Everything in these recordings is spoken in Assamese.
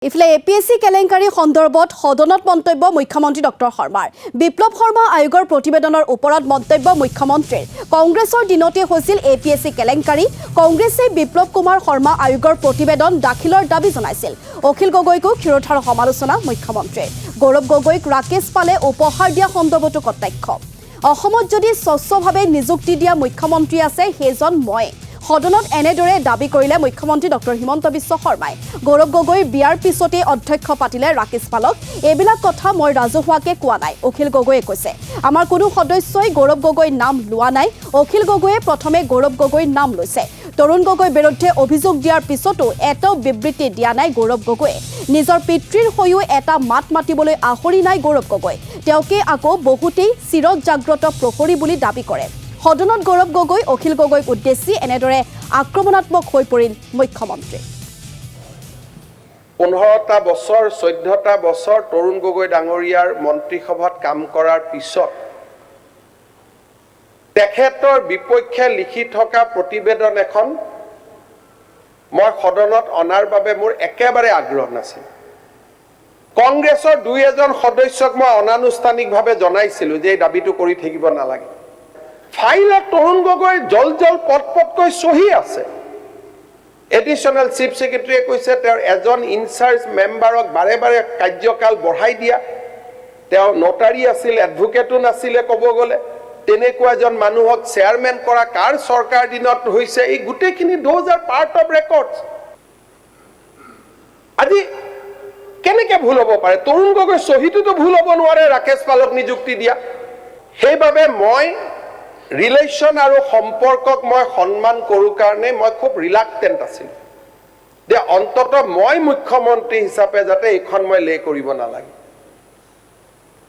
ইফালে এপিএসসি কেলেংকাৰী সন্দৰ্ভত সদনত মন্তব্য মুখ্যমন্ত্ৰী ডক্টৰ শৰ্মাৰ বিপ্লৱ শৰ্মা আয়োগৰ প্ৰতিবেদনৰ ওপৰত মন্তব্য মুখ্যমন্ত্ৰীৰ কংগ্ৰেছৰ দিনতে হৈছিল এপিএসসি কেলেংকাৰী কংগ্ৰেছে বিপ্লৱ কুমাৰ শৰ্মা আয়োগৰ প্ৰতিবেদন দাখিলৰ দাবী জনাইছিল অখিল গগৈকো ক্ষিৰোধাৰ সমালোচনা মুখ্যমন্ত্ৰীৰ গৌৰৱ গগৈক ৰাকেশ পালে উপহাৰ দিয়া সন্দৰ্ভতো কটাক্ষ অসমত যদি স্বচ্ছভাৱে নিযুক্তি দিয়া মুখ্যমন্ত্ৰী আছে হেজন মই সদনত এনেদৰে দাবী কৰিলে মুখ্যমন্ত্ৰী ডক্টৰ হিমন্ত বিশ্ব শৰ্মাই গৌৰৱ গগৈৰ বিয়াৰ পিছতে অধ্যক্ষ পাতিলে ৰাকেশ পালক এবিলাক কথা মই ৰাজহুৱাকে কোৱা নাই অখিল গগৈয়ে কৈছে আমাৰ কোনো সদস্যই গৌৰৱ গগৈৰ নাম লোৱা নাই অখিল গগৈয়ে প্ৰথমে গৌৰৱ গগৈৰ নাম লৈছে তৰুণ গগৈৰ বিৰুদ্ধে অভিযোগ দিয়াৰ পিছতো এটাও বিবৃতি দিয়া নাই গৌৰৱ গগৈয়ে নিজৰ পিতৃৰ হৈও এটা মাত মাতিবলৈ আহৰি নাই গৌৰৱ গগৈ তেওঁকে আকৌ বহুতেই চিৰত জাগ্ৰত প্ৰহৰী বুলি দাবী কৰে সদনত গৌৰৱ গগৈ অখিল গগৈক উদ্দেশ্যি এনেদৰে আক্ৰমণাত্মক হৈ পৰিল মুখ্যমন্ত্ৰী 15টা বছৰ 14টা বছৰ তৰুণ গগৈ ডাঙৰীয়াৰ মন্ত্ৰীসভাত কাম কৰাৰ পিছত তেখেতৰ বিপক্ষে লিখি থকা প্ৰতিবেদন এখন মই সদনত অনাৰ বাবে মোৰ একেবাৰে আগ্ৰহ নাছিল কংগ্ৰেছৰ দুই এজন সদস্যক মই অনানুষ্ঠানিকভাৱে জনাইছিলো যে দাবীটো কৰি থাকিব নালাগে ফাইলত তৰুণ গগৈ জল পটকৈ সহি আছে এডিশনাল চিফ সেক্ৰেটাৰীয়ে কৈছে তেওঁৰ এজন ইনচাৰ্জ মেম্বাৰক বাৰে বাৰে কাৰ্যকাল বঢ়াই দিয়া তেওঁ নটাৰী আছিল এডভোকেটো নাছিলে ক'ব গ'লে তেনেকুৱা এজন মানুহক চেয়াৰমেন কৰা কাৰ চৰকাৰ দিনত হৈছে এই গোটেইখিনি those R part of records আজি কেনেকৈ ভুল হ'ব পাৰে তৰুণ গগৈ সহিটোতো ভুল হ'ব নোৱাৰে ৰাকেশ পালক নিযুক্তি দিয়া সেইবাবে মই ৰিলেশ্যন আৰু সম্পৰ্কক মই সন্মান কৰোঁ কাৰণে মই খুব ৰিলাক্টেণ্ট আছিলোঁ যে অন্ততঃ মই মুখ্যমন্ত্ৰী হিচাপে যাতে এইখন মই লে কৰিব নালাগে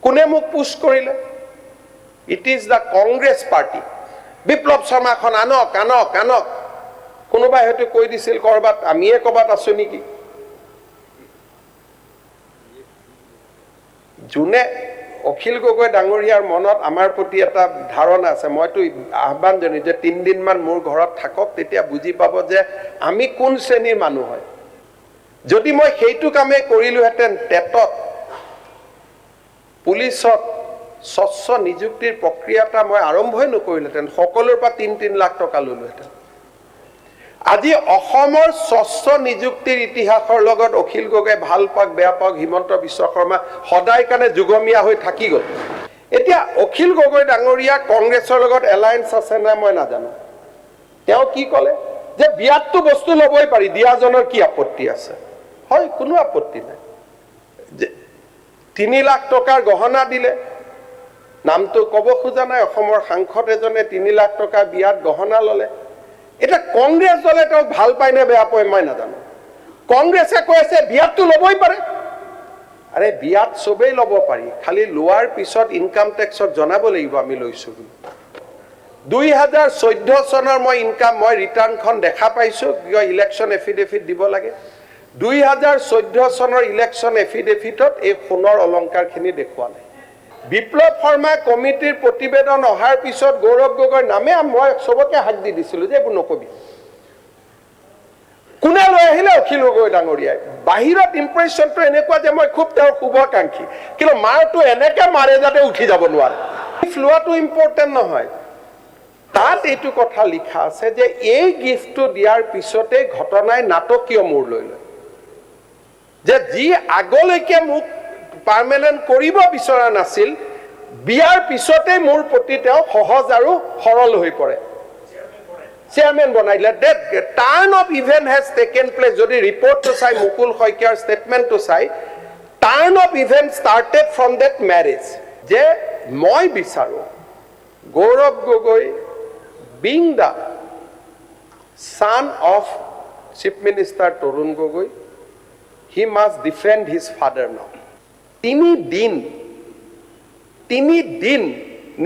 কোনে মোক পুছ কৰিলে it is the Congress party Biplab শৰ্মাখন আনক কোনোবাই হয়তো কৈ দিছিল কৰবাত আমিয়ে ক'বাত আছো নেকি যোনে অখিল গগৈ ডাঙৰীয়াৰ মনত আমাৰ প্ৰতি এটা ধাৰণা আছে মইতো আহ্বান জনাই যে 3 দিনমান মোৰ ঘৰত থাকক তেতিয়া বুজি পাব যে আমি কোন শ্ৰেণীৰ মানুহ হয় যদি মই সেইটো কামে কৰিলোহেঁতেন টেটত পুলিচত স্বচ্ছ নিযুক্তিৰ প্ৰক্ৰিয়াটা মই আৰম্ভই নকৰিলোহেঁতেন সকলোৰ পৰা 3 লাখ টকা ললোহেঁতেন আজি অসমৰ স্বচ্ছ নিযুক্তিৰ ইতিহাসৰ লগত অখিল গগৈ ভাল পাক বেয়া পাক হিমন্ত বিশ্ব শৰ্মা সদায় কাৰণে যুগমীয়া হৈ থাকি গ'ল এতিয়া অখিল গগৈ ডাঙৰীয়া কংগ্ৰেছৰ লগত এলায়েন্স আছে না মই নাজানো তেওঁ কি ক'লে যে বিয়াতটো বস্তু ল'বই পাৰি দিয়াজনৰ কি আপত্তি আছে হয় কোনো আপত্তি নাই 3 লাখ টকাৰ গহনা দিলে নামটো ক'ব খোজা নাই অসমৰ সাংসদ এজনে 3 লাখ টকা বিয়াত গহনা ল'লে এটা কংগ্ৰেছ দলে তেওঁক ভাল পায় নে বেয়া পায় মই নাজানো কংগ্ৰেছে কৈছে বিয়াতটো ল'বই পাৰে আৰে বিয়াত সবেই ল'ব পাৰি খালি লোৱাৰ পিছত ইনকাম টেক্সত জনাব লাগিব আমি লৈছো বুলি 2014 চনৰ মই ৰিটাৰ্ণখন দেখা পাইছো কিয় ইলেকশ্যন এফিডেভিট দিব লাগে 2014 চনৰ ইলেকশ্যন এফিডেভিটত এই সোণৰ অলংকাৰখিনি দেখুওৱা নাই বিপ্লৱ শৰ্মা কমিটিৰ প্ৰতিবেদন অহাৰ পিছত গৌৰৱ গগৈৰ নামে মই সবকে হাক দি দিছিলো যে এইবোৰ নকবি কোনে লৈ আহিলে অখিল গগৈ ডাঙৰীয়াই বাহিৰত ইম্প্ৰেছনটো এনেকুৱা যে মই খুব তেওঁৰ শুভকাংক্ষী কিন্তু মাৰটো এনেকৈ মাৰে যাতে উঠি যাব নোৱাৰে ফ্লোৱাটো ইম্পৰ্টেণ্ট নহয় তাত এইটো কথা লিখা আছে যে এই গিফ্টটো দিয়াৰ পিছতে ঘটনাই নাটকীয় মূৰ লৈ লয় যে যি আগলৈকে মোক পাৰ্মানেন্ট কৰিব বিচৰা নাছিল বিয়াৰ পিছতে মোৰ প্ৰতি তেওঁ সহজ আৰু সৰল হৈ পৰে chairman বনাইলে that turn of event has taken place যদি ৰিপৰ্টটো চাই মুকুল শইকীয়াৰ ষ্টেটমেণ্টটো চাই turn of event started from that marriage যে মই বিচাৰো Gaurav Gogoi being the son of chief minister Tarun Gogoi he must defend his father now 3 দিন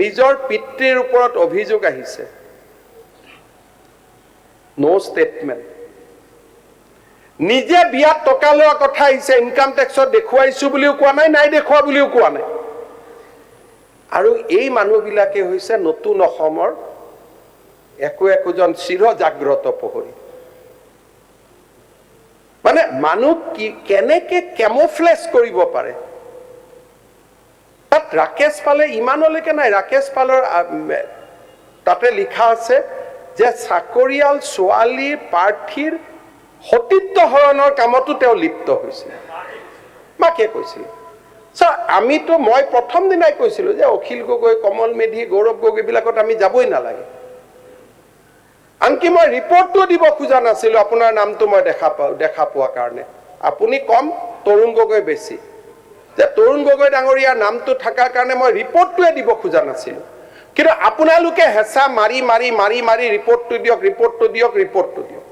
নিজৰ পিতৃৰ ওপৰত অভিযোগ আহিছে নো ষ্টেটমেণ্ট নিজে বিয়াত টকা লোৱা কথা আহিছে ইনকাম টেক্সত দেখুৱাইছো বুলিও কোৱা নাই দেখুৱা বুলিও কোৱা নাই আৰু এই মানুহবিলাকে হৈছে নতুন অসমৰ একোজন চিৰ জাগ্ৰত প্ৰহৰী মানে মানুহ কি কেনেকে কেমোফ্লেজ কৰিব পাৰে তাত ৰাকেশ পালে ইমানলৈকে নাই ৰাকেশ পালৰ তাতে লিখা আছে যে চাকৰিয়াল ছোৱালীৰ প্ৰাৰ্থীৰ সতীত্ব হৰণৰ কামতো তেওঁ লিপ্ত হৈছিল মাকে কৈছিল আমিতো মই প্ৰথম দিনাই কৈছিলো যে অখিল গগৈ কমল মেধি গৌৰৱ গগৈ বিলাকত আমি যাবই নালাগে আনকি মই ৰিপৰ্টটো দিব খোজা নাছিলো আপোনাৰ নামটো মই দেখা পোৱা কাৰণে আপুনি কম তৰুণ গগৈ বেছি যে তৰুণ গগৈ ডাঙৰীয়াৰ নামটো থকাৰ কাৰণে মই ৰিপৰ্টটোৱে দিব খোজা নাছিলো কিন্তু আপোনালোকে হেঁচা মাৰি ৰিপৰ্টটো দিয়ক